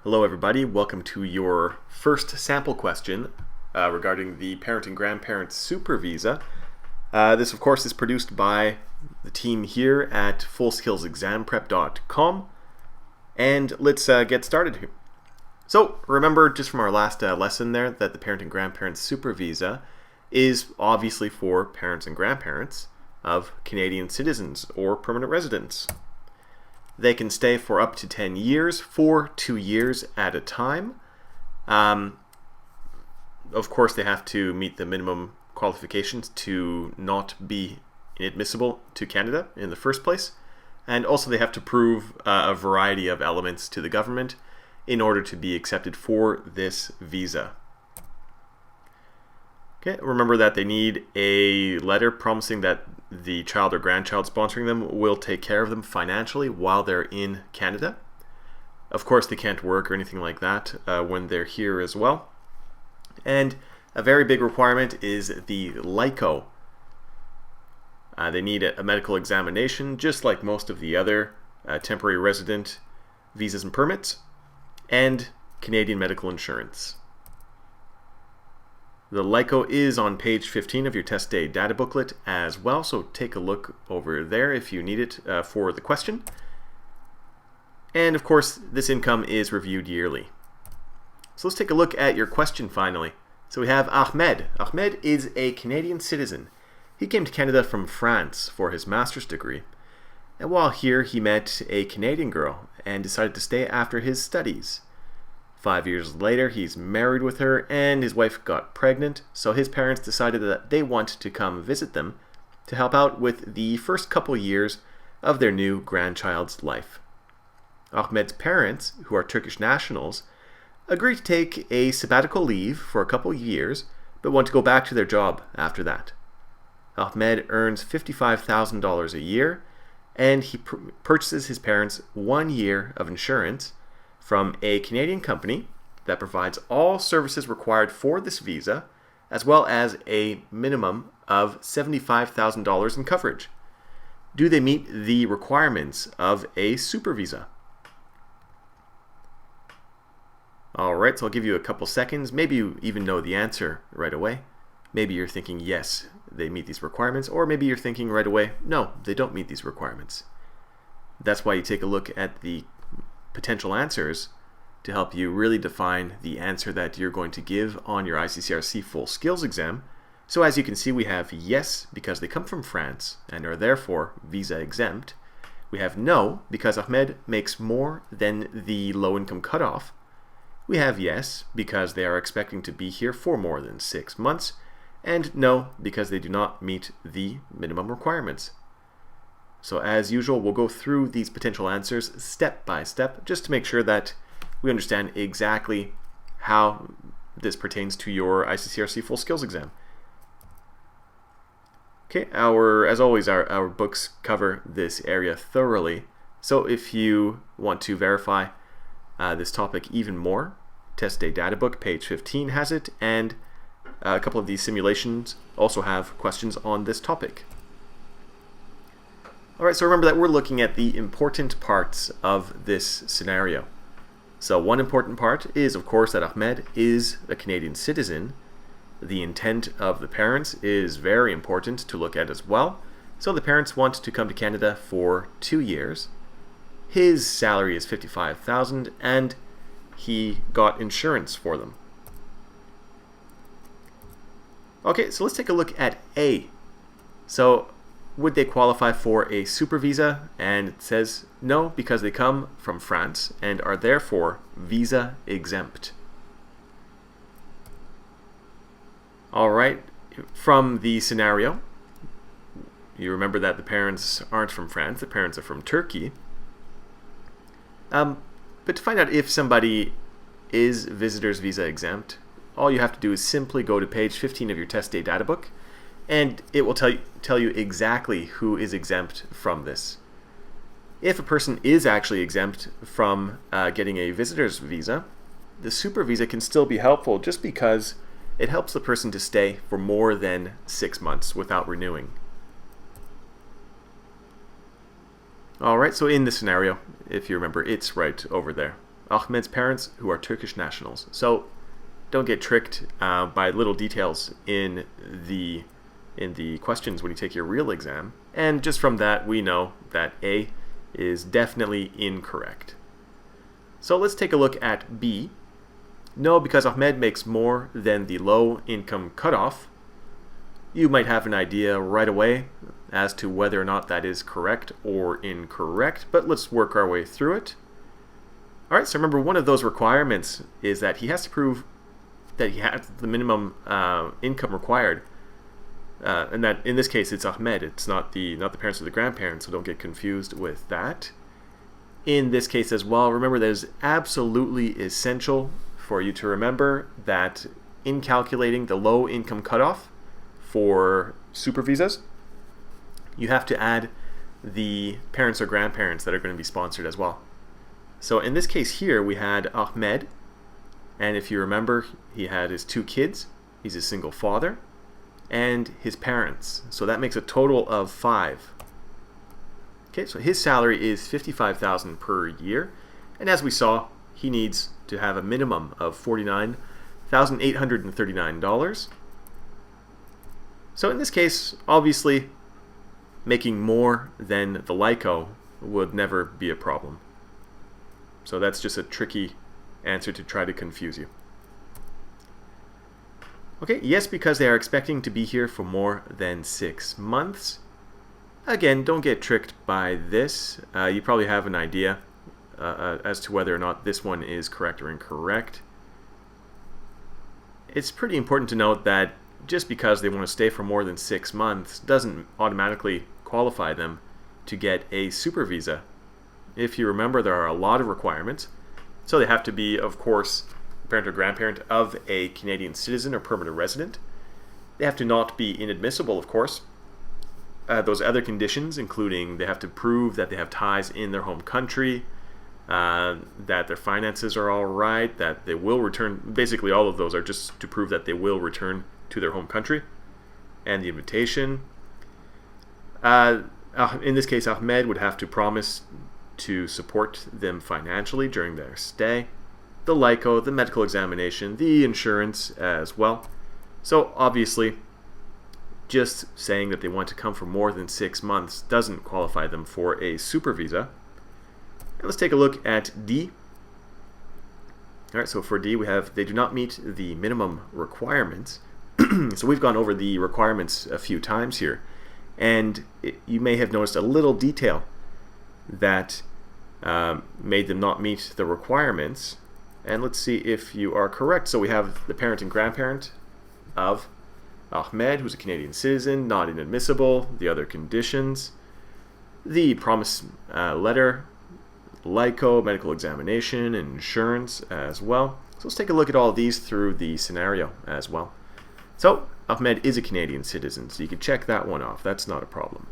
Hello everybody, welcome to your first sample question regarding the parent and grandparent SuperVisa. This of course is produced by the team here at fullskillsexamprep.com, and let's get started here. So remember just from our last lesson there that the parent and grandparent SuperVisa is obviously for parents and grandparents of Canadian citizens or permanent residents. They can stay for up to 10 years for 2 years at a time. Of course, they have to meet the minimum qualifications to not be inadmissible to Canada in the first place. And also they have to prove a variety of elements to the government in order to be accepted for this visa. Okay, remember that they need a letter promising that the child or grandchild sponsoring them will take care of them financially while they're in Canada. Of course, they can't work or anything like that when they're here as well. And a very big requirement is the LICO. They need a medical examination, just like most of the other temporary resident visas and permits, and Canadian medical insurance. The LICO is on page 15 of your test day data booklet as well, so take a look over there if you need it for the question. And of course, this income is reviewed yearly. So let's take a look at your question finally. So we have Ahmed. Ahmed is a Canadian citizen. He came to Canada from France for his master's degree. And while here, he met a Canadian girl and decided to stay after his studies. 5 years later, he's married with her and his wife got pregnant, so his parents decided that they want to come visit them to help out with the first couple years of their new grandchild's life. Ahmed's parents, who are Turkish nationals, agreed to take a sabbatical leave for a couple years, but want to go back to their job after that. Ahmed earns $55,000 a year, and he purchases his parents 1 year of insurance from a Canadian company that provides all services required for this visa, as well as a minimum of $75,000 in coverage. Do they meet the requirements of a SuperVisa? Alright, so I'll give you a couple seconds. Maybe you even know the answer right away. Maybe you're thinking, yes, they meet these requirements, or maybe you're thinking right away, no, they don't meet these requirements. That's why you take a look at the potential answers to help you really define the answer that you're going to give on your ICCRC Full Skills Exam. So as you can see, we have yes, because they come from France and are therefore visa exempt. We have no, because Ahmed makes more than the low income cutoff. We have yes, because they are expecting to be here for more than 6 months. And no, because they do not meet the minimum requirements. So as usual, we'll go through these potential answers step by step just to make sure that we understand exactly how this pertains to your ICCRC Full Skills Exam. Okay, as always, our books cover this area thoroughly. So if you want to verify this topic even more, Test Day Data Book, page 15 has it, and a couple of these simulations also have questions on this topic. Alright, so remember that we're looking at the important parts of this scenario. So one important part is, of course, that Ahmed is a Canadian citizen. The intent of the parents is very important to look at as well. So the parents want to come to Canada for 2 years. His salary is $55,000 and he got insurance for them. Okay, so let's take a look at A. So would they qualify for a SuperVisa? And it says no, because they come from France and are therefore visa exempt. Alright, from the scenario, you remember that the parents aren't from France, the parents are from Turkey. But to find out if somebody is visitor's visa exempt, all you have to do is simply go to page 15 of your test day data book, and it will tell you exactly who is exempt from this. If a person is actually exempt from getting a visitor's visa, the SuperVisa can still be helpful just because it helps the person to stay for more than 6 months without renewing. Alright, so in this scenario, if you remember, it's right over there Ahmed's parents, who are Turkish nationals. So don't get tricked by little details in the questions when you take your real exam. And just from that, we know that A is definitely incorrect. So let's take a look at B. No, because Ahmed makes more than the low income cutoff. You might have an idea right away as to whether or not that is correct or incorrect, but let's work our way through it. All right, so remember, one of those requirements is that he has to prove that he has the minimum income required, and that in this case it's Ahmed. It's not the parents or the grandparents, so don't get confused with that. In this case as well, remember that it is absolutely essential for you to remember that in calculating the low income cutoff for SuperVisas, you have to add the parents or grandparents that are going to be sponsored as well. So in this case here, we had Ahmed, and if you remember, he had his 2 kids, he's a single father, and his parents. So that makes a total of 5. Okay, so his salary is $55,000 per year, and as we saw, he needs to have a minimum of $49,839. So in this case, obviously, making more than the LICO would never be a problem. So that's just a tricky answer to try to confuse you. Okay, yes, because they are expecting to be here for more than 6 months. Again, don't get tricked by this. You probably have an idea as to whether or not this one is correct or incorrect. It's pretty important to note that just because they want to stay for more than 6 months doesn't automatically qualify them to get a SuperVisa. If you remember, there are a lot of requirements. So they have to be, of course, parent or grandparent of a Canadian citizen or permanent resident. They have to not be inadmissible, of course. Those other conditions, including they have to prove that they have ties in their home country, that their finances are all right, that they will return. Basically, all of those are just to prove that they will return to their home country. And the invitation. In this case, Ahmed would have to promise to support them financially during their stay. The LICO, the medical examination, the insurance as well. So obviously, just saying that they want to come for more than 6 months doesn't qualify them for a SuperVisa. Let's take a look at D. All right, so for D, we have they do not meet the minimum requirements. So we've gone over the requirements a few times here, and you may have noticed a little detail that made them not meet the requirements. And let's see if you are correct. So we have the parent and grandparent of Ahmed, who's a Canadian citizen, not inadmissible, the other conditions, the promise letter, LICO, medical examination, and insurance as well. So let's take a look at all of these through the scenario as well. So Ahmed is a Canadian citizen, so you can check that one off. That's not a problem.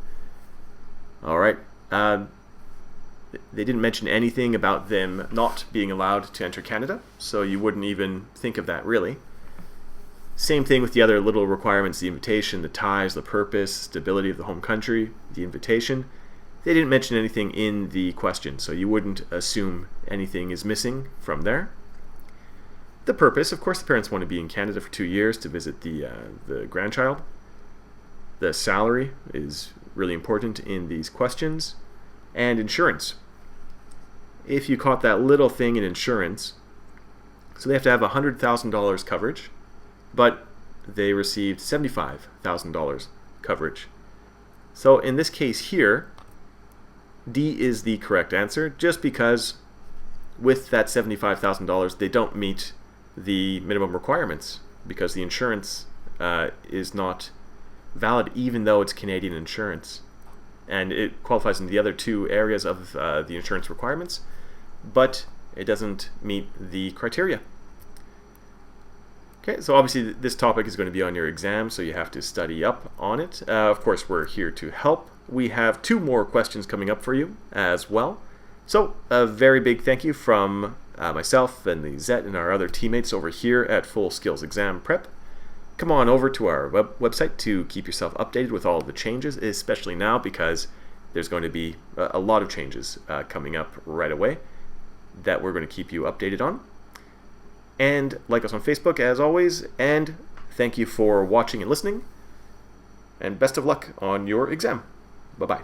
All right. They didn't mention anything about them not being allowed to enter Canada, so you wouldn't even think of that really. Same thing with the other little requirements, the invitation, the ties, the purpose, stability of the home country, the invitation. They didn't mention anything in the question, so you wouldn't assume anything is missing from there. The purpose, of course, the parents want to be in Canada for 2 years to visit the grandchild. The salary is really important in these questions. And insurance. If you caught that little thing in insurance, so they have to have $100,000 coverage, but they received $75,000 coverage. So in this case here, D is the correct answer, just because with that $75,000 they don't meet the minimum requirements, because the insurance is not valid even though it's Canadian insurance. And it qualifies in the other 2 areas of the insurance requirements, but it doesn't meet the criteria. Okay, so obviously this topic is going to be on your exam, so you have to study up on it. Of course, we're here to help. We have 2 more questions coming up for you as well. So a very big thank you from myself and the Zet and our other teammates over here at Full Skills Exam Prep. Come on over to our website to keep yourself updated with all of the changes, especially now because there's going to be a lot of changes coming up right away. that we're going to keep you updated on. And like us on Facebook, as always, and thank you for watching and listening, and best of luck on your exam. Bye-bye.